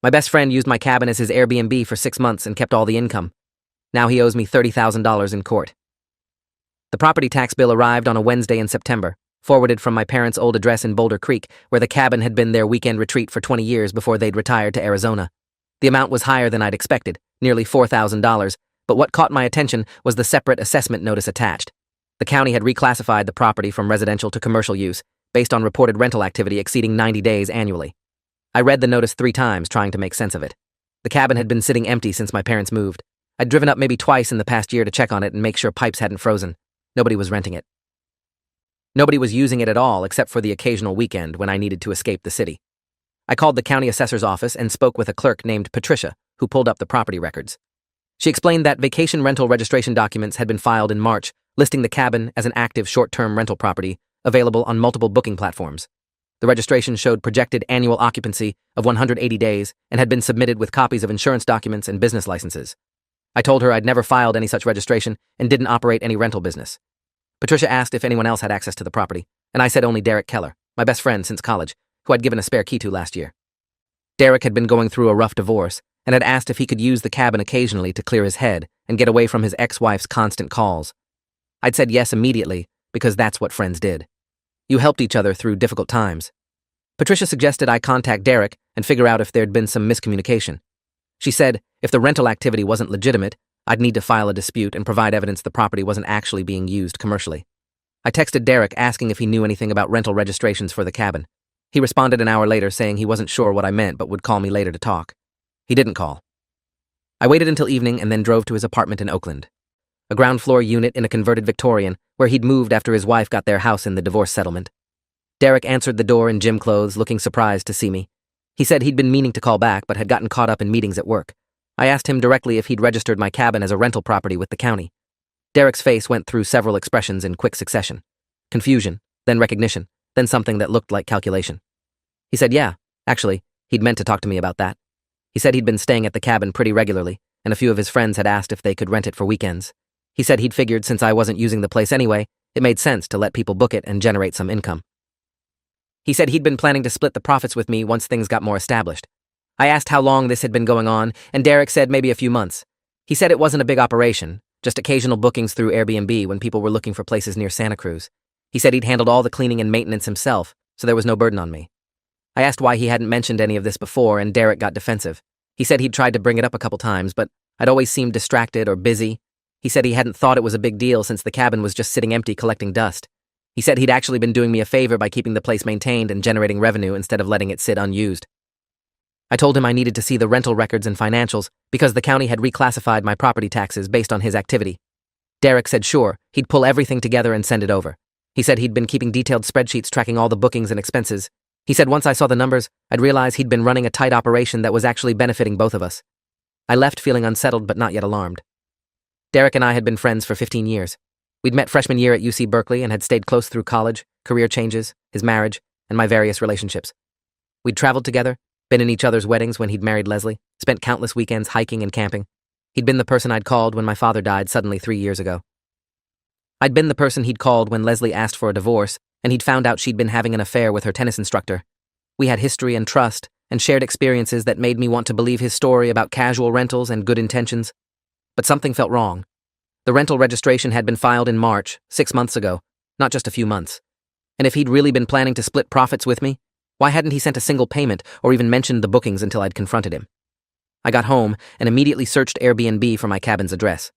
My best friend used my cabin as his Airbnb for 6 months and kept all the income. Now he owes me $30,000 in court. The property tax bill arrived on a Wednesday in September, forwarded from my parents' old address in Boulder Creek, where the cabin had been their weekend retreat for 20 years before they'd retired to Arizona. The amount was higher than I'd expected, nearly $4,000, but what caught my attention was the separate assessment notice attached. The county had reclassified the property from residential to commercial use, based on reported rental activity exceeding 90 days annually. I read the notice 3 times, trying to make sense of it. The cabin had been sitting empty since my parents moved. I'd driven up maybe twice in the past year to check on it and make sure pipes hadn't frozen. Nobody was renting it. Nobody was using it at all except for the occasional weekend when I needed to escape the city. I called the county assessor's office and spoke with a clerk named Patricia, who pulled up the property records. She explained that vacation rental registration documents had been filed in March, listing the cabin as an active short-term rental property available on multiple booking platforms. The registration showed projected annual occupancy of 180 days and had been submitted with copies of insurance documents and business licenses. I told her I'd never filed any such registration and didn't operate any rental business. Patricia asked if anyone else had access to the property, and I said only Derek Keller, my best friend since college, who I'd given a spare key to last year. Derek had been going through a rough divorce and had asked if he could use the cabin occasionally to clear his head and get away from his ex-wife's constant calls. I'd said yes immediately because that's what friends did. You helped each other through difficult times. Patricia suggested I contact Derek and figure out if there'd been some miscommunication. She said if the rental activity wasn't legitimate, I'd need to file a dispute and provide evidence the property wasn't actually being used commercially. I texted Derek asking if he knew anything about rental registrations for the cabin. He responded an hour later saying he wasn't sure what I meant but would call me later to talk. He didn't call. I waited until evening and then drove to his apartment in Oakland, a ground-floor unit in a converted Victorian where he'd moved after his wife got their house in the divorce settlement. Derek answered the door in gym clothes, looking surprised to see me. He said he'd been meaning to call back but had gotten caught up in meetings at work. I asked him directly if he'd registered my cabin as a rental property with the county. Derek's face went through several expressions in quick succession. Confusion, then recognition, then something that looked like calculation. He said yeah, actually, he'd meant to talk to me about that. He said he'd been staying at the cabin pretty regularly, and a few of his friends had asked if they could rent it for weekends. He said he'd figured since I wasn't using the place anyway, it made sense to let people book it and generate some income. He said he'd been planning to split the profits with me once things got more established. I asked how long this had been going on, and Derek said maybe a few months. He said it wasn't a big operation, just occasional bookings through Airbnb when people were looking for places near Santa Cruz. He said he'd handled all the cleaning and maintenance himself, so there was no burden on me. I asked why he hadn't mentioned any of this before, and Derek got defensive. He said he'd tried to bring it up a couple times, but I'd always seemed distracted or busy. He said he hadn't thought it was a big deal since the cabin was just sitting empty collecting dust. He said he'd actually been doing me a favor by keeping the place maintained and generating revenue instead of letting it sit unused. I told him I needed to see the rental records and financials because the county had reclassified my property taxes based on his activity. Derek said sure, he'd pull everything together and send it over. He said he'd been keeping detailed spreadsheets tracking all the bookings and expenses. He said once I saw the numbers, I'd realize he'd been running a tight operation that was actually benefiting both of us. I left feeling unsettled but not yet alarmed. Derek and I had been friends for 15 years. We'd met freshman year at UC Berkeley and had stayed close through college, career changes, his marriage, and my various relationships. We'd traveled together, been in each other's weddings when he'd married Leslie, spent countless weekends hiking and camping. He'd been the person I'd called when my father died suddenly 3 years ago. I'd been the person he'd called when Leslie asked for a divorce, and he'd found out she'd been having an affair with her tennis instructor. We had history and trust, and shared experiences that made me want to believe his story about casual rentals and good intentions. But something felt wrong. The rental registration had been filed in March, 6 months ago, not just a few months. And if he'd really been planning to split profits with me, why hadn't he sent a single payment or even mentioned the bookings until I'd confronted him? I got home and immediately searched Airbnb for my cabin's address.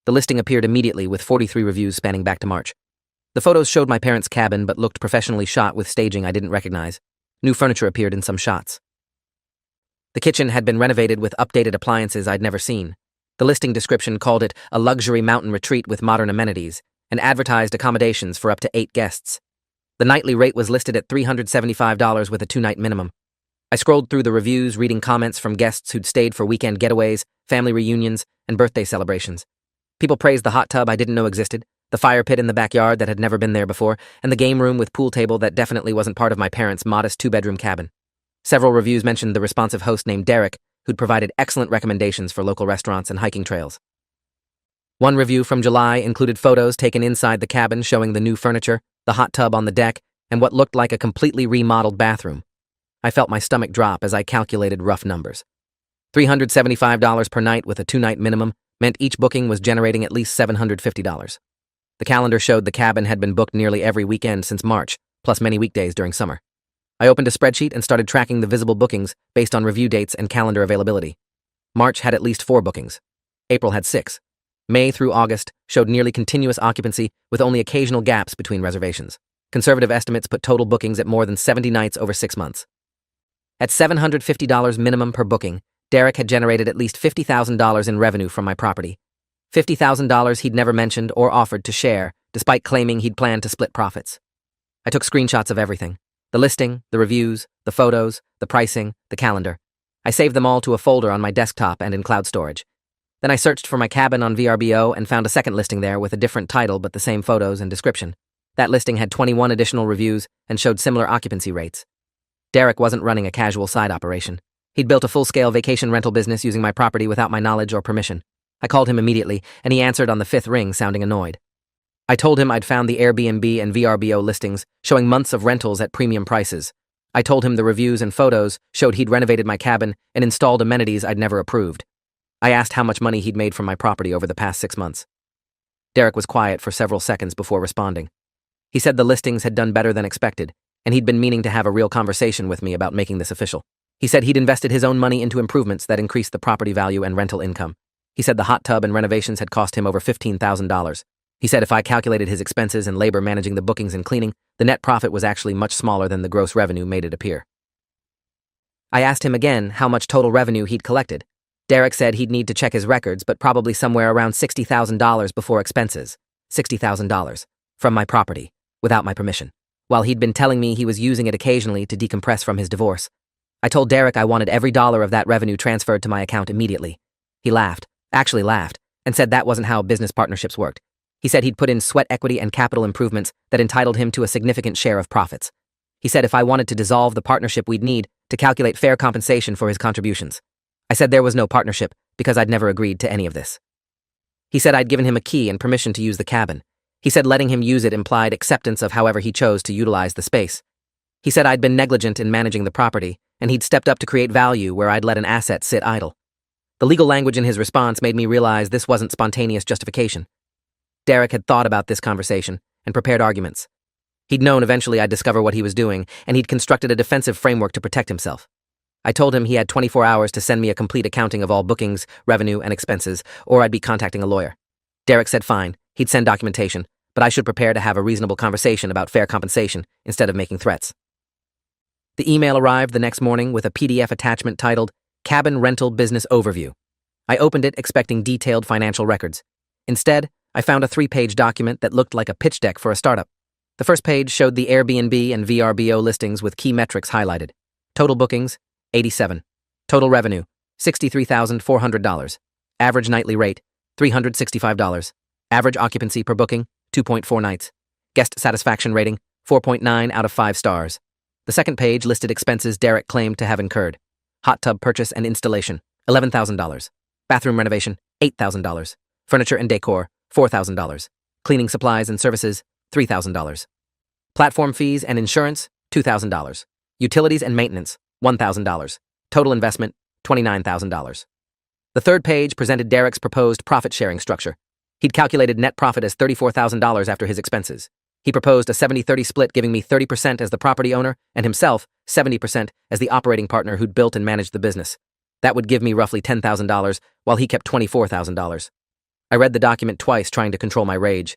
The listing appeared immediately with 43 reviews spanning back to March. The photos showed my parents' cabin but looked professionally shot with staging I didn't recognize. New furniture appeared in some shots. The kitchen had been renovated with updated appliances I'd never seen. The listing description called it a luxury mountain retreat with modern amenities and advertised accommodations for up to 8 guests. The nightly rate was listed at $375 with a 2-night minimum. I scrolled through the reviews, reading comments from guests who'd stayed for weekend getaways, family reunions, and birthday celebrations. People praised the hot tub I didn't know existed, the fire pit in the backyard that had never been there before, and the game room with pool table that definitely wasn't part of my parents' modest 2-bedroom cabin. Several reviews mentioned the responsive host named Derek, who'd provided excellent recommendations for local restaurants and hiking trails. One review from July included photos taken inside the cabin showing the new furniture, the hot tub on the deck, and what looked like a completely remodeled bathroom. I felt my stomach drop as I calculated rough numbers. $375 per night with a 2-night minimum meant each booking was generating at least $750. The calendar showed the cabin had been booked nearly every weekend since March, plus many weekdays during summer. I opened a spreadsheet and started tracking the visible bookings based on review dates and calendar availability. March had at least 4 bookings. April had 6. May through August showed nearly continuous occupancy with only occasional gaps between reservations. Conservative estimates put total bookings at more than 70 nights over 6 months. At $750 minimum per booking, Derek had generated at least $50,000 in revenue from my property. $50,000 he'd never mentioned or offered to share, despite claiming he'd planned to split profits. I took screenshots of everything: the listing, the reviews, the photos, the pricing, the calendar. I saved them all to a folder on my desktop and in cloud storage. Then I searched for my cabin on VRBO and found a second listing there with a different title but the same photos and description. That listing had 21 additional reviews and showed similar occupancy rates. Derek wasn't running a casual side operation. He'd built a full-scale vacation rental business using my property without my knowledge or permission. I called him immediately, and he answered on the 5th ring, sounding annoyed. I told him I'd found the Airbnb and VRBO listings showing months of rentals at premium prices. I told him the reviews and photos showed he'd renovated my cabin and installed amenities I'd never approved. I asked how much money he'd made from my property over the past 6 months. Derek was quiet for several seconds before responding. He said the listings had done better than expected, and he'd been meaning to have a real conversation with me about making this official. He said he'd invested his own money into improvements that increased the property value and rental income. He said the hot tub and renovations had cost him over $15,000. He said if I calculated his expenses and labor managing the bookings and cleaning, the net profit was actually much smaller than the gross revenue made it appear. I asked him again how much total revenue he'd collected. Derek said he'd need to check his records, but probably somewhere around $60,000 before expenses. $60,000. From my property, without my permission. While he'd been telling me he was using it occasionally to decompress from his divorce. I told Derek I wanted every dollar of that revenue transferred to my account immediately. He laughed, actually laughed, and said that wasn't how business partnerships worked. He said he'd put in sweat equity and capital improvements that entitled him to a significant share of profits. He said if I wanted to dissolve the partnership, we'd need to calculate fair compensation for his contributions. I said there was no partnership because I'd never agreed to any of this. He said I'd given him a key and permission to use the cabin. He said letting him use it implied acceptance of however he chose to utilize the space. He said I'd been negligent in managing the property, and he'd stepped up to create value where I'd let an asset sit idle. The legal language in his response made me realize this wasn't spontaneous justification. Derek had thought about this conversation and prepared arguments. He'd known eventually I'd discover what he was doing, and he'd constructed a defensive framework to protect himself. I told him he had 24 hours to send me a complete accounting of all bookings, revenue, and expenses, or I'd be contacting a lawyer. Derek said fine, he'd send documentation, but I should prepare to have a reasonable conversation about fair compensation instead of making threats. The email arrived the next morning with a PDF attachment titled Cabin Rental Business Overview. I opened it expecting detailed financial records. Instead, I found a 3-page document that looked like a pitch deck for a startup. The first page showed the Airbnb and VRBO listings with key metrics highlighted. Total bookings, 87. Total revenue, $63,400. Average nightly rate, $365. Average occupancy per booking, 2.4 nights. Guest satisfaction rating, 4.9 out of 5 stars. The second page listed expenses Derek claimed to have incurred. Hot tub purchase and installation, $11,000. Bathroom renovation, $8,000. Furniture and decor, $4,000. Cleaning supplies and services, $3,000. Platform fees and insurance, $2,000. Utilities and maintenance, $1,000. Total investment, $29,000. The third page presented Derek's proposed profit-sharing structure. He'd calculated net profit as $34,000 after his expenses. He proposed a 70-30 split, giving me 30% as the property owner and himself 70% as the operating partner who'd built and managed the business. That would give me roughly $10,000, while he kept $24,000. I read the document twice, trying to control my rage.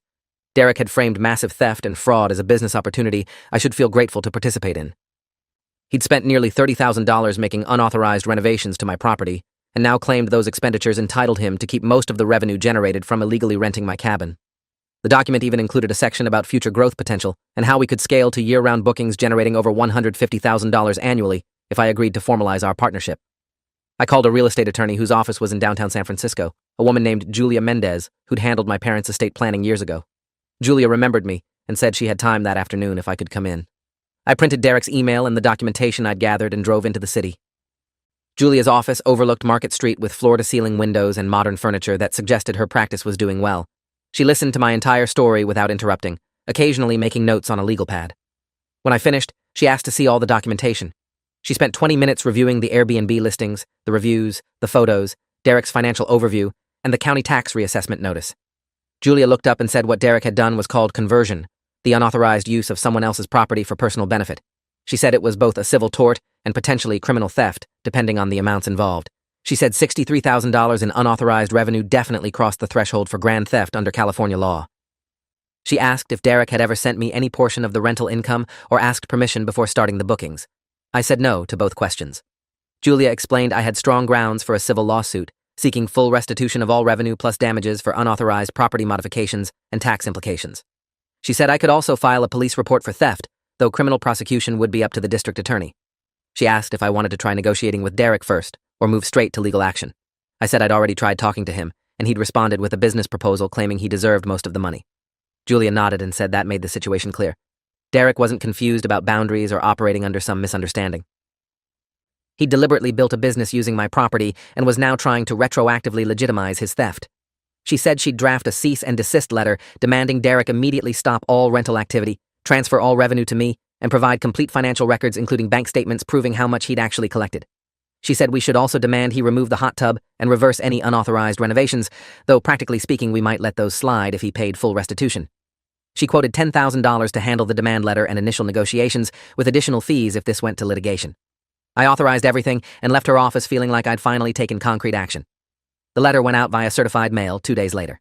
Derek had framed massive theft and fraud as a business opportunity I should feel grateful to participate in. He'd spent nearly $30,000 making unauthorized renovations to my property, and now claimed those expenditures entitled him to keep most of the revenue generated from illegally renting my cabin. The document even included a section about future growth potential and how we could scale to year-round bookings generating over $150,000 annually if I agreed to formalize our partnership. I called a real estate attorney whose office was in downtown San Francisco, a woman named Julia Mendez, who'd handled my parents' estate planning years ago. Julia remembered me and said she had time that afternoon if I could come in. I printed Derek's email and the documentation I'd gathered and drove into the city. Julia's office overlooked Market Street with floor-to-ceiling windows and modern furniture that suggested her practice was doing well. She listened to my entire story without interrupting, occasionally making notes on a legal pad. When I finished, she asked to see all the documentation. She spent 20 minutes reviewing the Airbnb listings, the reviews, the photos, Derek's financial overview, and the county tax reassessment notice. Julia looked up and said what Derek had done was called conversion, the unauthorized use of someone else's property for personal benefit. She said it was both a civil tort and potentially criminal theft, depending on the amounts involved. She said $63,000 in unauthorized revenue definitely crossed the threshold for grand theft under California law. She asked if Derek had ever sent me any portion of the rental income or asked permission before starting the bookings. I said no to both questions. Julia explained I had strong grounds for a civil lawsuit, seeking full restitution of all revenue plus damages for unauthorized property modifications and tax implications. She said I could also file a police report for theft, though criminal prosecution would be up to the district attorney. She asked if I wanted to try negotiating with Derek first, or move straight to legal action. I said I'd already tried talking to him, and he'd responded with a business proposal claiming he deserved most of the money. Julia nodded and said that made the situation clear. Derek wasn't confused about boundaries or operating under some misunderstanding. He deliberately built a business using my property and was now trying to retroactively legitimize his theft. She said she'd draft a cease and desist letter demanding Derek immediately stop all rental activity, transfer all revenue to me, and provide complete financial records including bank statements proving how much he'd actually collected. She said we should also demand he remove the hot tub and reverse any unauthorized renovations, though practically speaking we might let those slide if he paid full restitution. She quoted $10,000 to handle the demand letter and initial negotiations, with additional fees if this went to litigation. I authorized everything and left her office feeling like I'd finally taken concrete action. The letter went out via certified mail 2 days later.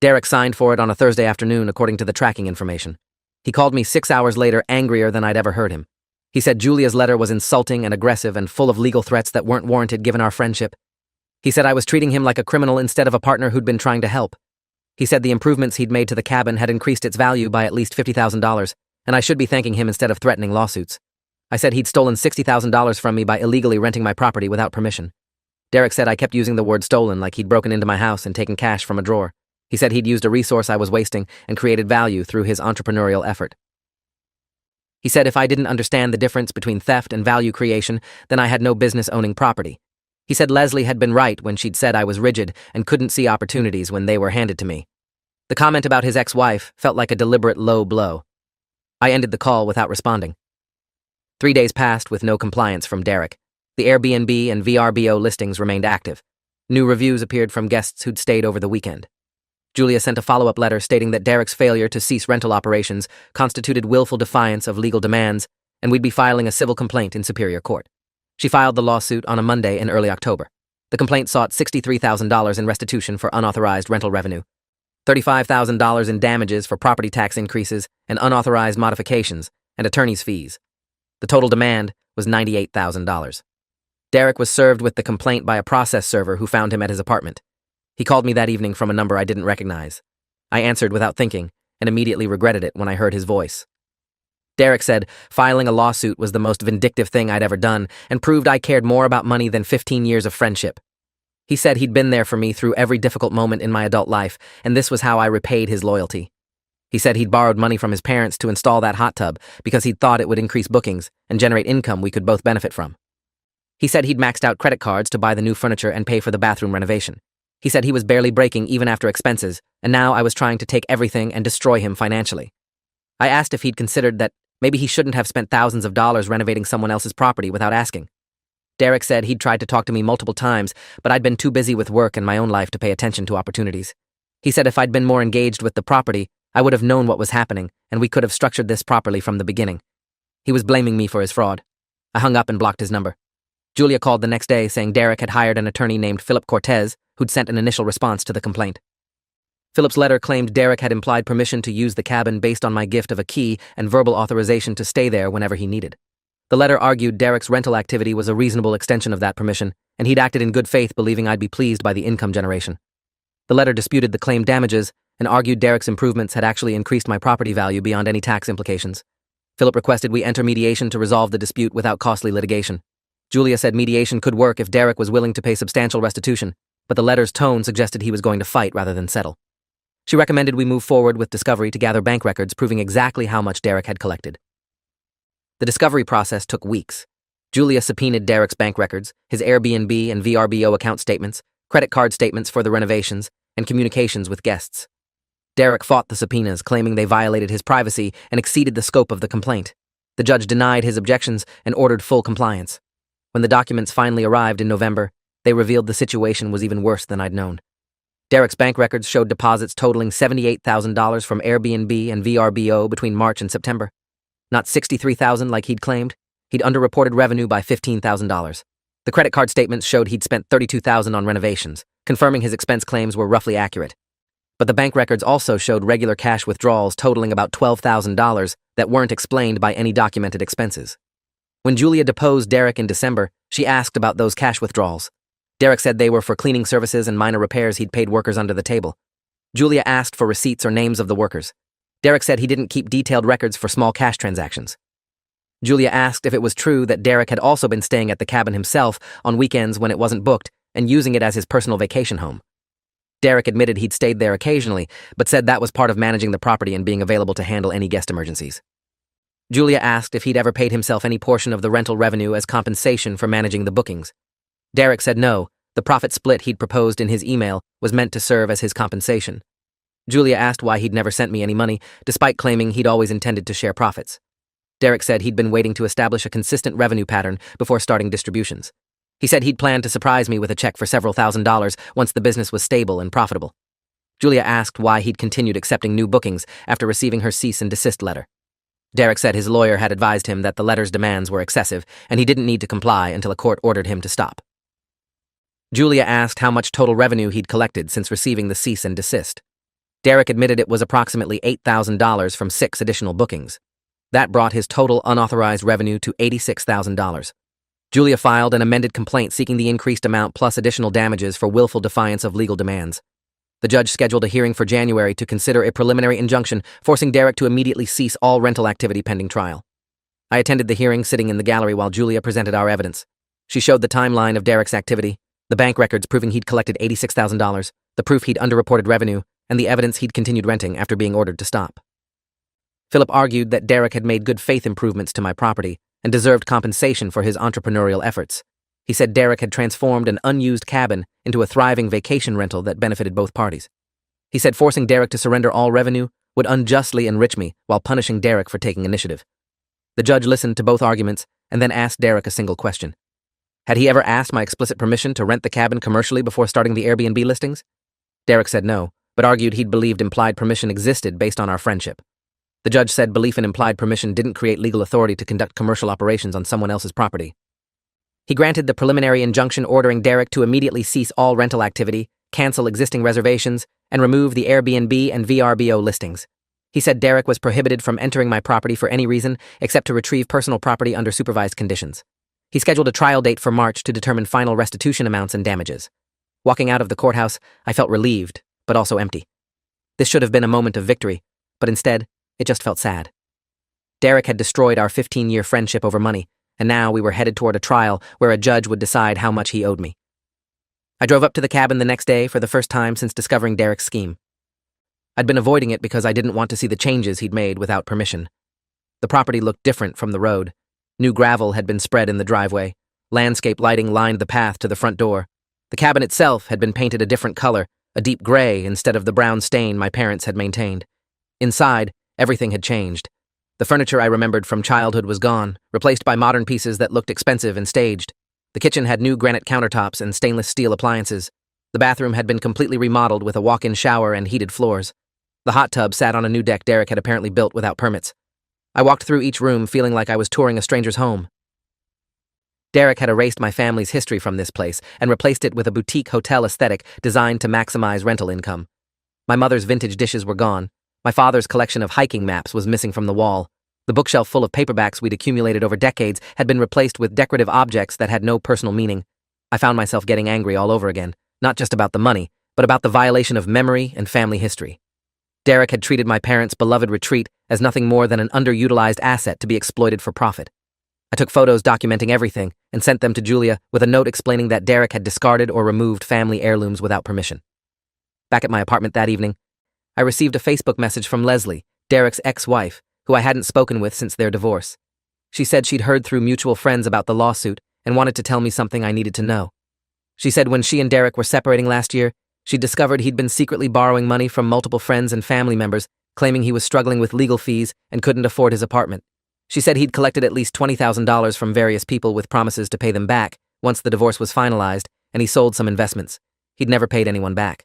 Derek signed for it on a Thursday afternoon according to the tracking information. He called me 6 hours later angrier than I'd ever heard him. He said Julia's letter was insulting and aggressive and full of legal threats that weren't warranted given our friendship. He said I was treating him like a criminal instead of a partner who'd been trying to help. He said the improvements he'd made to the cabin had increased its value by at least $50,000, and I should be thanking him instead of threatening lawsuits. I said he'd stolen $60,000 from me by illegally renting my property without permission. Derek said I kept using the word stolen like he'd broken into my house and taken cash from a drawer. He said he'd used a resource I was wasting and created value through his entrepreneurial effort. He said if I didn't understand the difference between theft and value creation, then I had no business owning property. He said Leslie had been right when she'd said I was rigid and couldn't see opportunities when they were handed to me. The comment about his ex-wife felt like a deliberate low blow. I ended the call without responding. 3 days passed with no compliance from Derek. The Airbnb and VRBO listings remained active. New reviews appeared from guests who'd stayed over the weekend. Julia sent a follow-up letter stating that Derek's failure to cease rental operations constituted willful defiance of legal demands, and we'd be filing a civil complaint in Superior Court. She filed the lawsuit on a Monday in early October. The complaint sought $63,000 in restitution for unauthorized rental revenue, $35,000 in damages for property tax increases and unauthorized modifications, and attorney's fees. The total demand was $98,000. Derek was served with the complaint by a process server who found him at his apartment. He called me that evening from a number I didn't recognize. I answered without thinking and immediately regretted it when I heard his voice. Derek said filing a lawsuit was the most vindictive thing I'd ever done and proved I cared more about money than 15 years of friendship. He said he'd been there for me through every difficult moment in my adult life, and this was how I repaid his loyalty. He said he'd borrowed money from his parents to install that hot tub because he'd thought it would increase bookings and generate income we could both benefit from. He said he'd maxed out credit cards to buy the new furniture and pay for the bathroom renovation. He said he was barely breaking even after expenses, and now I was trying to take everything and destroy him financially. I asked if he'd considered that maybe he shouldn't have spent thousands of dollars renovating someone else's property without asking. Derek said he'd tried to talk to me multiple times, but I'd been too busy with work and my own life to pay attention to opportunities. He said if I'd been more engaged with the property, I would have known what was happening, and we could have structured this properly from the beginning. He was blaming me for his fraud. I hung up and blocked his number. Julia called the next day saying Derek had hired an attorney named Philip Cortez, who'd sent an initial response to the complaint. Philip's letter claimed Derek had implied permission to use the cabin based on my gift of a key and verbal authorization to stay there whenever he needed. The letter argued Derek's rental activity was a reasonable extension of that permission, and he'd acted in good faith believing I'd be pleased by the income generation. The letter disputed the claimed damages and argued Derek's improvements had actually increased my property value beyond any tax implications. Philip requested we enter mediation to resolve the dispute without costly litigation. Julia said mediation could work if Derek was willing to pay substantial restitution, but the letter's tone suggested he was going to fight rather than settle. She recommended we move forward with discovery to gather bank records proving exactly how much Derek had collected. The discovery process took weeks. Julia subpoenaed Derek's bank records, his Airbnb and VRBO account statements, credit card statements for the renovations, and communications with guests. Derek fought the subpoenas, claiming they violated his privacy and exceeded the scope of the complaint. The judge denied his objections and ordered full compliance. When the documents finally arrived in November, they revealed the situation was even worse than I'd known. Derek's bank records showed deposits totaling $78,000 from Airbnb and VRBO between March and September. Not $63,000 like he'd claimed. He'd underreported revenue by $15,000. The credit card statements showed he'd spent $32,000 on renovations, confirming his expense claims were roughly accurate. But the bank records also showed regular cash withdrawals totaling about $12,000 that weren't explained by any documented expenses. When Julia deposed Derek in December, she asked about those cash withdrawals. Derek said they were for cleaning services and minor repairs he'd paid workers under the table. Julia asked for receipts or names of the workers. Derek said he didn't keep detailed records for small cash transactions. Julia asked if it was true that Derek had also been staying at the cabin himself on weekends when it wasn't booked and using it as his personal vacation home. Derek admitted he'd stayed there occasionally, but said that was part of managing the property and being available to handle any guest emergencies. Julia asked if he'd ever paid himself any portion of the rental revenue as compensation for managing the bookings. Derek said no, the profit split he'd proposed in his email was meant to serve as his compensation. Julia asked why he'd never sent me any money, despite claiming he'd always intended to share profits. Derek said he'd been waiting to establish a consistent revenue pattern before starting distributions. He said he'd planned to surprise me with a check for several $1,000s once the business was stable and profitable. Julia asked why he'd continued accepting new bookings after receiving her cease and desist letter. Derek said his lawyer had advised him that the letter's demands were excessive and he didn't need to comply until a court ordered him to stop. Julia asked how much total revenue he'd collected since receiving the cease and desist. Derek admitted it was approximately $8,000 from 6 additional bookings. That brought his total unauthorized revenue to $86,000. Julia filed an amended complaint seeking the increased amount plus additional damages for willful defiance of legal demands. The judge scheduled a hearing for January to consider a preliminary injunction, forcing Derek to immediately cease all rental activity pending trial. I attended the hearing sitting in the gallery while Julia presented our evidence. She showed the timeline of Derek's activity, the bank records proving he'd collected $86,000, the proof he'd underreported revenue, and the evidence he'd continued renting after being ordered to stop. Philip argued that Derek had made good faith improvements to my property and deserved compensation for his entrepreneurial efforts. He said Derek had transformed an unused cabin into a thriving vacation rental that benefited both parties. He said forcing Derek to surrender all revenue would unjustly enrich me while punishing Derek for taking initiative. The judge listened to both arguments and then asked Derek a single question. Had he ever asked my explicit permission to rent the cabin commercially before starting the Airbnb listings? Derek said no, but argued he'd believed implied permission existed based on our friendship. The judge said belief in implied permission didn't create legal authority to conduct commercial operations on someone else's property. He granted the preliminary injunction ordering Derek to immediately cease all rental activity, cancel existing reservations, and remove the Airbnb and VRBO listings. He said Derek was prohibited from entering my property for any reason except to retrieve personal property under supervised conditions. He scheduled a trial date for March to determine final restitution amounts and damages. Walking out of the courthouse, I felt relieved, but also empty. This should have been a moment of victory, but instead, it just felt sad. Derek had destroyed our 15-year friendship over money, and now we were headed toward a trial where a judge would decide how much he owed me. I drove up to the cabin the next day for the first time since discovering Derek's scheme. I'd been avoiding it because I didn't want to see the changes he'd made without permission. The property looked different from the road. New gravel had been spread in the driveway. Landscape lighting lined the path to the front door. The cabin itself had been painted a different color, a deep gray instead of the brown stain my parents had maintained. Inside, everything had changed. The furniture I remembered from childhood was gone, replaced by modern pieces that looked expensive and staged. The kitchen had new granite countertops and stainless steel appliances. The bathroom had been completely remodeled with a walk-in shower and heated floors. The hot tub sat on a new deck Derek had apparently built without permits. I walked through each room feeling like I was touring a stranger's home. Derek had erased my family's history from this place and replaced it with a boutique hotel aesthetic designed to maximize rental income. My mother's vintage dishes were gone. My father's collection of hiking maps was missing from the wall. The bookshelf full of paperbacks we'd accumulated over decades had been replaced with decorative objects that had no personal meaning. I found myself getting angry all over again, not just about the money, but about the violation of memory and family history. Derek had treated my parents' beloved retreat as nothing more than an underutilized asset to be exploited for profit. I took photos documenting everything and sent them to Julia with a note explaining that Derek had discarded or removed family heirlooms without permission. Back at my apartment that evening, I received a Facebook message from Leslie, Derek's ex-wife, who I hadn't spoken with since their divorce. She said she'd heard through mutual friends about the lawsuit and wanted to tell me something I needed to know. She said when she and Derek were separating last year, she discovered he'd been secretly borrowing money from multiple friends and family members, claiming he was struggling with legal fees and couldn't afford his apartment. She said he'd collected at least $20,000 from various people with promises to pay them back once the divorce was finalized, and he sold some investments. He'd never paid anyone back.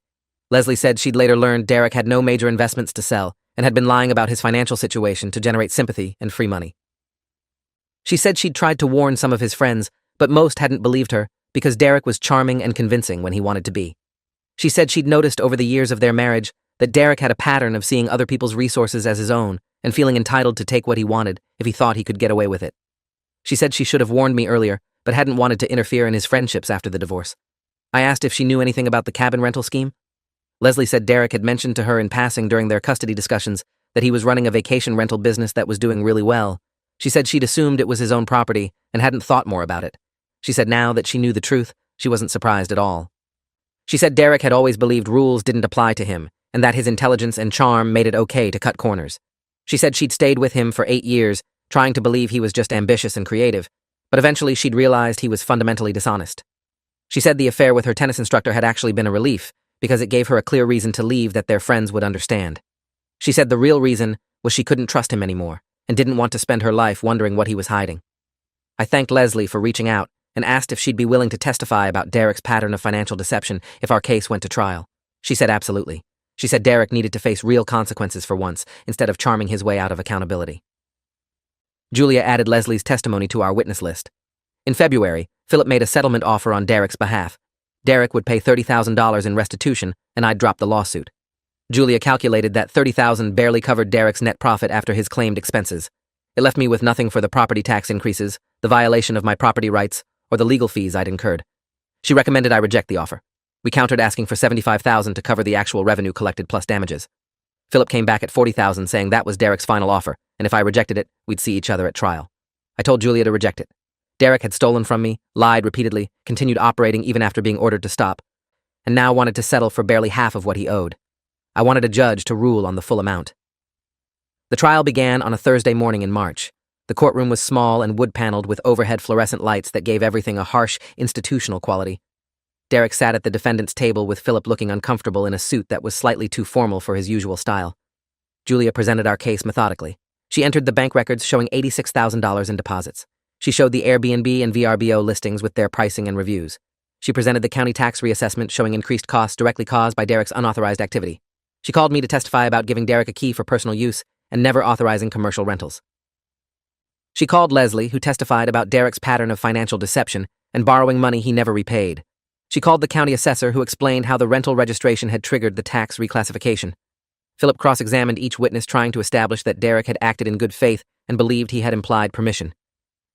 Leslie said she'd later learned Derek had no major investments to sell and had been lying about his financial situation to generate sympathy and free money. She said she'd tried to warn some of his friends, but most hadn't believed her because Derek was charming and convincing when he wanted to be. She said she'd noticed over the years of their marriage that Derek had a pattern of seeing other people's resources as his own and feeling entitled to take what he wanted if he thought he could get away with it. She said she should have warned me earlier, but hadn't wanted to interfere in his friendships after the divorce. I asked if she knew anything about the cabin rental scheme. Leslie said Derek had mentioned to her in passing during their custody discussions that he was running a vacation rental business that was doing really well. She said she'd assumed it was his own property and hadn't thought more about it. She said now that she knew the truth, she wasn't surprised at all. She said Derek had always believed rules didn't apply to him and that his intelligence and charm made it okay to cut corners. She said she'd stayed with him for 8 years, trying to believe he was just ambitious and creative, but eventually she'd realized he was fundamentally dishonest. She said the affair with her tennis instructor had actually been a relief because it gave her a clear reason to leave that their friends would understand. She said the real reason was she couldn't trust him anymore and didn't want to spend her life wondering what he was hiding. I thanked Leslie for reaching out and asked if she'd be willing to testify about Derek's pattern of financial deception if our case went to trial. She said absolutely. She said Derek needed to face real consequences for once, instead of charming his way out of accountability. Julia added Leslie's testimony to our witness list. In February, Philip made a settlement offer on Derek's behalf. Derek would pay $30,000 in restitution, and I'd drop the lawsuit. Julia calculated that $30,000 barely covered Derek's net profit after his claimed expenses. It left me with nothing for the property tax increases, the violation of my property rights, or the legal fees I'd incurred. She recommended I reject the offer. We countered asking for $75,000 to cover the actual revenue collected plus damages. Philip came back at $40,000 saying that was Derek's final offer, and if I rejected it, we'd see each other at trial. I told Julia to reject it. Derek had stolen from me, lied repeatedly, continued operating even after being ordered to stop, and now wanted to settle for barely half of what he owed. I wanted a judge to rule on the full amount. The trial began on a Thursday morning in March. The courtroom was small and wood-paneled with overhead fluorescent lights that gave everything a harsh, institutional quality. Derek sat at the defendant's table with Philip looking uncomfortable in a suit that was slightly too formal for his usual style. Julia presented our case methodically. She entered the bank records showing $86,000 in deposits. She showed the Airbnb and VRBO listings with their pricing and reviews. She presented the county tax reassessment showing increased costs directly caused by Derek's unauthorized activity. She called me to testify about giving Derek a key for personal use and never authorizing commercial rentals. She called Leslie, who testified about Derek's pattern of financial deception and borrowing money he never repaid. She called the county assessor, who explained how the rental registration had triggered the tax reclassification. Philip cross-examined each witness, trying to establish that Derek had acted in good faith and believed he had implied permission.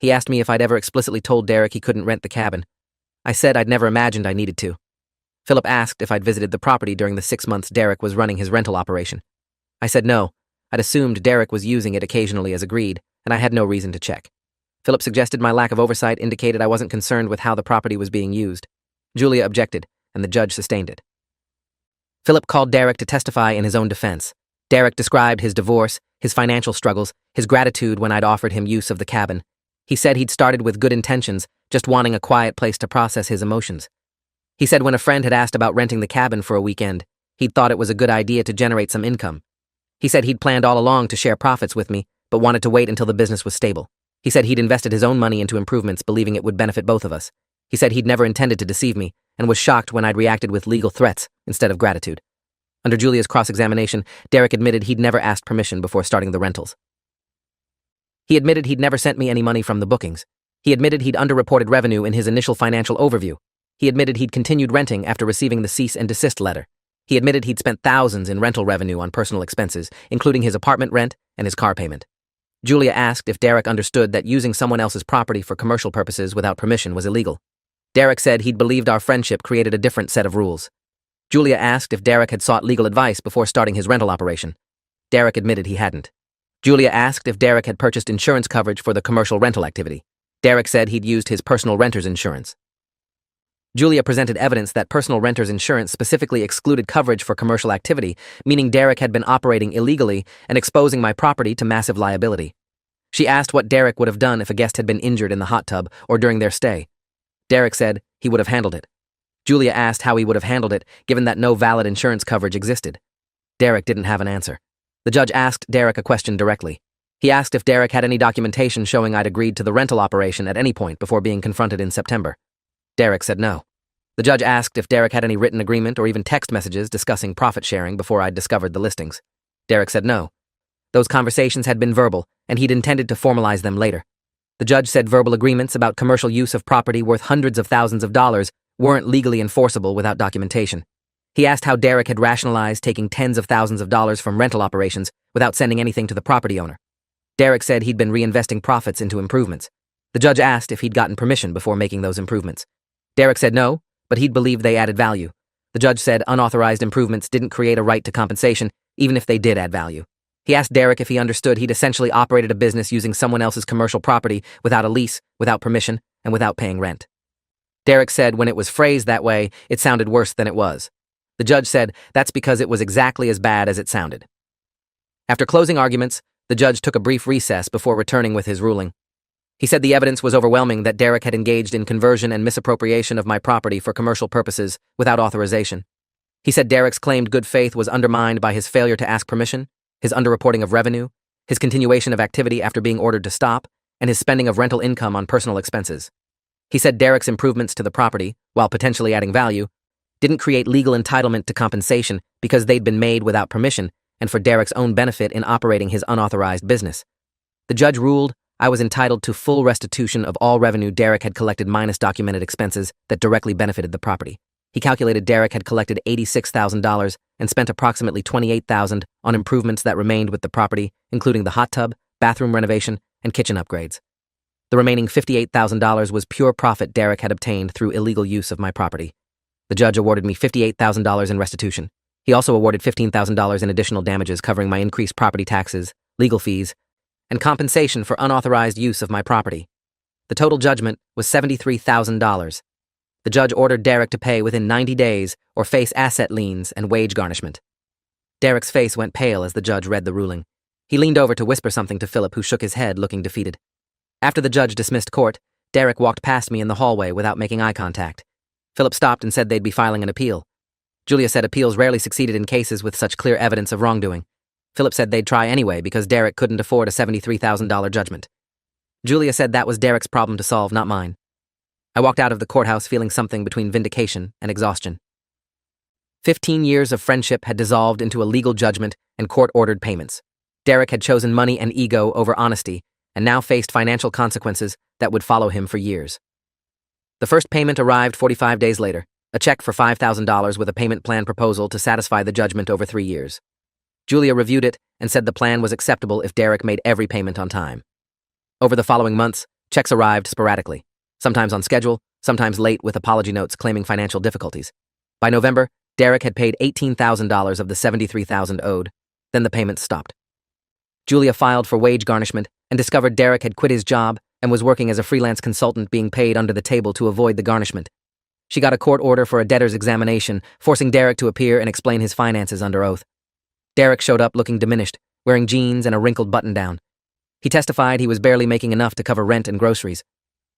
He asked me if I'd ever explicitly told Derek he couldn't rent the cabin. I said I'd never imagined I needed to. Philip asked if I'd visited the property during the 6 months Derek was running his rental operation. I said no. I'd assumed Derek was using it occasionally as agreed, and I had no reason to check. Philip suggested my lack of oversight indicated I wasn't concerned with how the property was being used. Julia objected, and the judge sustained it. Philip called Derek to testify in his own defense. Derek described his divorce, his financial struggles, his gratitude when I'd offered him use of the cabin. He said he'd started with good intentions, just wanting a quiet place to process his emotions. He said when a friend had asked about renting the cabin for a weekend, he'd thought it was a good idea to generate some income. He said he'd planned all along to share profits with me, but wanted to wait until the business was stable. He said he'd invested his own money into improvements, believing it would benefit both of us. He said he'd never intended to deceive me, and was shocked when I'd reacted with legal threats instead of gratitude. Under Julia's cross-examination, Derek admitted he'd never asked permission before starting the rentals. He admitted he'd never sent me any money from the bookings. He admitted he'd underreported revenue in his initial financial overview. He admitted he'd continued renting after receiving the cease and desist letter. He admitted he'd spent thousands in rental revenue on personal expenses, including his apartment rent and his car payment. Julia asked if Derek understood that using someone else's property for commercial purposes without permission was illegal. Derek said he'd believed our friendship created a different set of rules. Julia asked if Derek had sought legal advice before starting his rental operation. Derek admitted he hadn't. Julia asked if Derek had purchased insurance coverage for the commercial rental activity. Derek said he'd used his personal renter's insurance. Julia presented evidence that personal renter's insurance specifically excluded coverage for commercial activity, meaning Derek had been operating illegally and exposing my property to massive liability. She asked what Derek would have done if a guest had been injured in the hot tub or during their stay. Derek said he would have handled it. Julia asked how he would have handled it, given that no valid insurance coverage existed. Derek didn't have an answer. The judge asked Derek a question directly. He asked if Derek had any documentation showing I'd agreed to the rental operation at any point before being confronted in September. Derek said no. The judge asked if Derek had any written agreement or even text messages discussing profit sharing before I'd discovered the listings. Derek said no. Those conversations had been verbal, and he'd intended to formalize them later. The judge said verbal agreements about commercial use of property worth hundreds of thousands of dollars weren't legally enforceable without documentation. He asked how Derek had rationalized taking tens of thousands of dollars from rental operations without sending anything to the property owner. Derek said he'd been reinvesting profits into improvements. The judge asked if he'd gotten permission before making those improvements. Derek said no, but he'd believed they added value. The judge said unauthorized improvements didn't create a right to compensation, even if they did add value. He asked Derek if he understood he'd essentially operated a business using someone else's commercial property without a lease, without permission, and without paying rent. Derek said when it was phrased that way, it sounded worse than it was. The judge said that's because it was exactly as bad as it sounded. After closing arguments, the judge took a brief recess before returning with his ruling. He said the evidence was overwhelming that Derek had engaged in conversion and misappropriation of my property for commercial purposes without authorization. He said Derek's claimed good faith was undermined by his failure to ask permission, his underreporting of revenue, his continuation of activity after being ordered to stop, and his spending of rental income on personal expenses. He said Derek's improvements to the property, while potentially adding value, didn't create legal entitlement to compensation because they'd been made without permission and for Derek's own benefit in operating his unauthorized business. The judge ruled I was entitled to full restitution of all revenue Derek had collected minus documented expenses that directly benefited the property. He calculated Derek had collected $86,000 and spent approximately $28,000 on improvements that remained with the property, including the hot tub, bathroom renovation, and kitchen upgrades. The remaining $58,000 was pure profit Derek had obtained through illegal use of my property. The judge awarded me $58,000 in restitution. He also awarded $15,000 in additional damages covering my increased property taxes, legal fees, and compensation for unauthorized use of my property. The total judgment was $73,000. The judge ordered Derek to pay within 90 days or face asset liens and wage garnishment. Derek's face went pale as the judge read the ruling. He leaned over to whisper something to Philip, who shook his head, looking defeated. After the judge dismissed court, Derek walked past me in the hallway without making eye contact. Philip stopped and said they'd be filing an appeal. Julia said appeals rarely succeeded in cases with such clear evidence of wrongdoing. Philip said they'd try anyway because Derek couldn't afford a $73,000 judgment. Julia said that was Derek's problem to solve, not mine. I walked out of the courthouse feeling something between vindication and exhaustion. 15 years of friendship had dissolved into a legal judgment and court-ordered payments. Derek had chosen money and ego over honesty and now faced financial consequences that would follow him for years. The first payment arrived 45 days later, a check for $5,000 with a payment plan proposal to satisfy the judgment over 3 years. Julia reviewed it and said the plan was acceptable if Derek made every payment on time. Over the following months, checks arrived sporadically, sometimes on schedule, sometimes late with apology notes claiming financial difficulties. By November, Derek had paid $18,000 of the $73,000 owed, then the payments stopped. Julia filed for wage garnishment and discovered Derek had quit his job and was working as a freelance consultant being paid under the table to avoid the garnishment. She got a court order for a debtor's examination, forcing Derek to appear and explain his finances under oath. Derek showed up looking diminished, wearing jeans and a wrinkled button-down. He testified he was barely making enough to cover rent and groceries.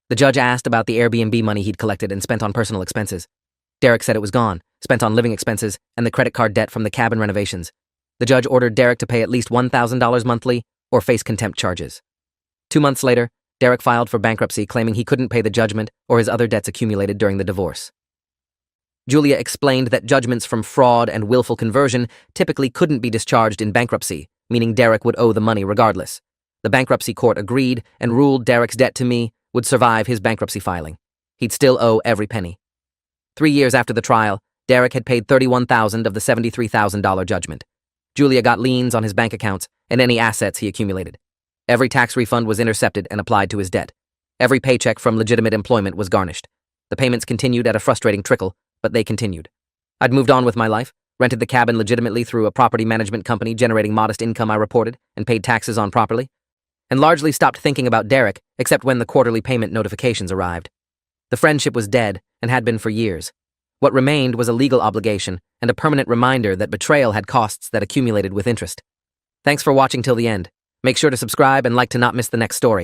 The judge asked about the Airbnb money he'd collected and spent on personal expenses. Derek said it was gone, spent on living expenses and the credit card debt from the cabin renovations. The judge ordered Derek to pay at least $1,000 monthly or face contempt charges. 2 months later, Derek filed for bankruptcy, claiming he couldn't pay the judgment or his other debts accumulated during the divorce. Julia explained that judgments from fraud and willful conversion typically couldn't be discharged in bankruptcy, meaning Derek would owe the money regardless. The bankruptcy court agreed and ruled Derek's debt to me would survive his bankruptcy filing. He'd still owe every penny. 3 years after the trial, Derek had paid $31,000 of the $73,000 judgment. Julia got liens on his bank accounts and any assets he accumulated. Every tax refund was intercepted and applied to his debt. Every paycheck from legitimate employment was garnished. The payments continued at a frustrating trickle, but they continued. I'd moved on with my life, rented the cabin legitimately through a property management company generating modest income I reported and paid taxes on properly, and largely stopped thinking about Derek except when the quarterly payment notifications arrived. The friendship was dead and had been for years. What remained was a legal obligation and a permanent reminder that betrayal had costs that accumulated with interest. Thanks for watching till the end. Make sure to subscribe and like to not miss the next story.